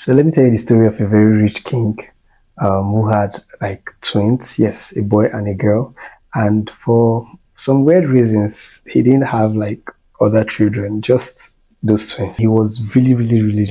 So let me tell you the story of a very rich king who had like twins, yes, a boy and a girl. And for some weird reasons, he didn't have like other children, just those twins. He was really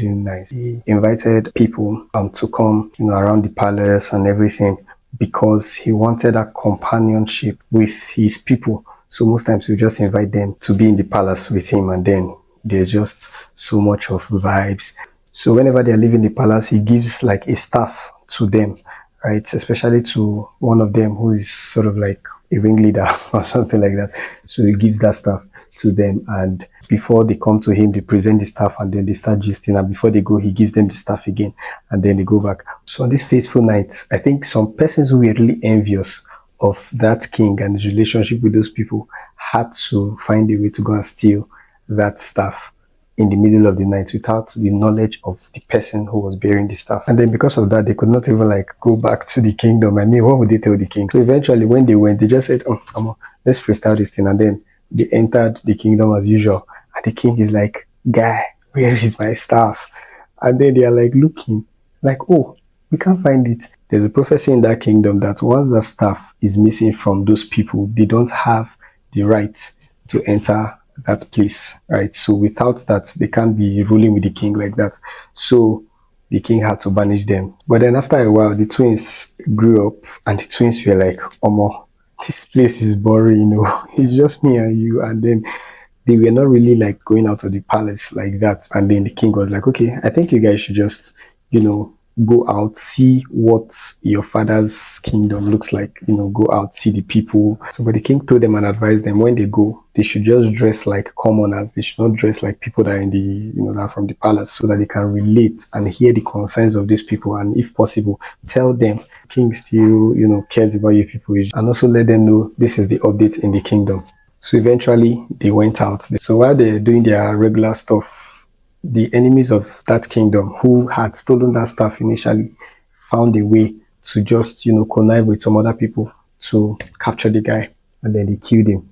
nice. He invited people to come, around the palace and everything because he wanted a companionship with his people. So most times we just invite them to be in the palace with him, and then there's just so much of vibes. So whenever they're leaving the palace, he gives like a staff to them, right? Especially to one of them who is sort of like a ringleader or something like that. So he gives that staff to them, and before they come to him, they present the staff and then they start gisting. And before they go, he gives them the staff again, and then they go back. So on this fateful night, I think some persons who were really envious of that king and his relationship with those people had to find a way to go and steal that staff in the middle of the night without the knowledge of the person who was bearing the staff. And then because of that, they could not even like go back to the kingdom. I mean, what would they tell the king? So eventually when they went, they just said, oh, come on, let's freestyle this thing. And then they entered the kingdom as usual. And the king is like, guy, where is my staff? And then they are like looking like, oh, we can't find it. There's a prophecy in that kingdom that once the staff is missing from those people, they don't have the right to enter that place, right? So without that, they can't be ruling with the king like that. So the king had to banish them. But then after a while, the twins grew up and the twins were like, Omo, this place is boring, it's just me and you. And then they were not really like going out of the palace like that. And then the king was like, okay, I think you guys should just, go out, see what your father's kingdom looks like, go out, see the people. So, but the king told them and advised them when they go, they should just dress like commoners. They should not dress like people that are in the, that are from the palace, so that they can relate and hear the concerns of these people. And if possible, tell them king still, cares about you people, and also let them know this is the update in the kingdom. So eventually they went out. So while they're doing their regular stuff, the enemies of that kingdom who had stolen that staff initially found a way to just, connive with some other people to capture the guy, and then they killed him.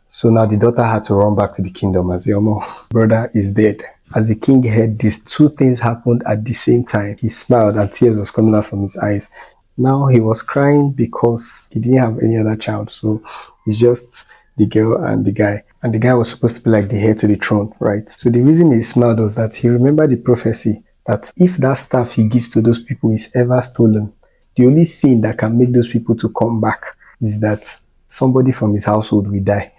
So now the daughter had to run back to the kingdom and say, oh, my brother is dead. As the king heard these two things happened at the same time, he smiled and tears was coming out from his eyes. Now he was crying because he didn't have any other child. So it's just the girl and the guy. And the guy was supposed to be like the heir to the throne, right? So the reason he smiled was that he remembered the prophecy that if that staff he gives to those people is ever stolen, the only thing that can make those people to come back is that somebody from his household will die.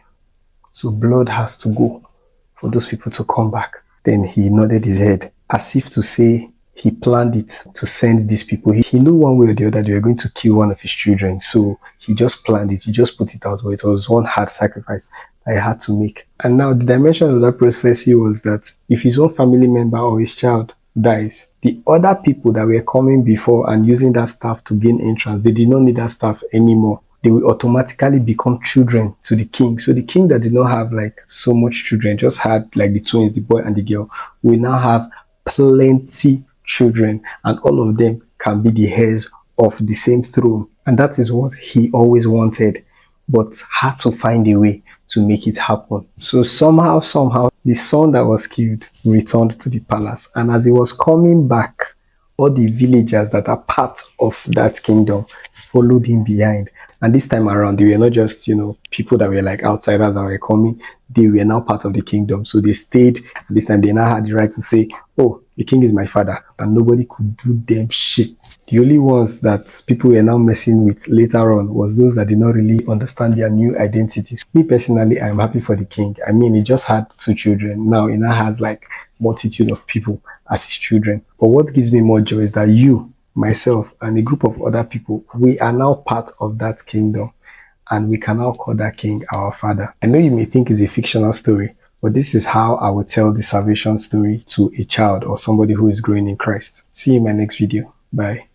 So blood has to go for those people to come back. Then he nodded his head as if to say he planned it to send these people. He knew one way or the other they were going to kill one of his children. So he just planned it. He just put it out. But it was one hard sacrifice that he had to make. And now the dimension of that prophecy was that if his own family member or his child dies, the other people that were coming before and using that staff to gain entrance, they did not need that staff anymore. They will automatically become children to the king. So the king that did not have like so much children, just had like the twins, the boy and the girl, will now have plenty children, and all of them can be the heirs of the same throne. And that is what he always wanted, but had to find a way to make it happen. So somehow, the son that was killed returned to the palace. And as he was coming back, all the villagers that are part of that kingdom followed him behind. And this time around, they were not just, people that were like outsiders that were coming. They were now part of the kingdom. So they stayed. And this time they now had the right to say, oh, the king is my father. And nobody could do them shit. The only ones that people were now messing with later on was those that did not really understand their new identities. Me personally, I'm happy for the king. I mean, he just had 2 children. Now he now has like multitude of people as his children. But what gives me more joy is that you, myself, and a group of other people, we are now part of that kingdom. And we can now call that king our father. I know you may think it's a fictional story, but this is how I would tell the salvation story to a child or somebody who is growing in Christ. See you in my next video. Bye.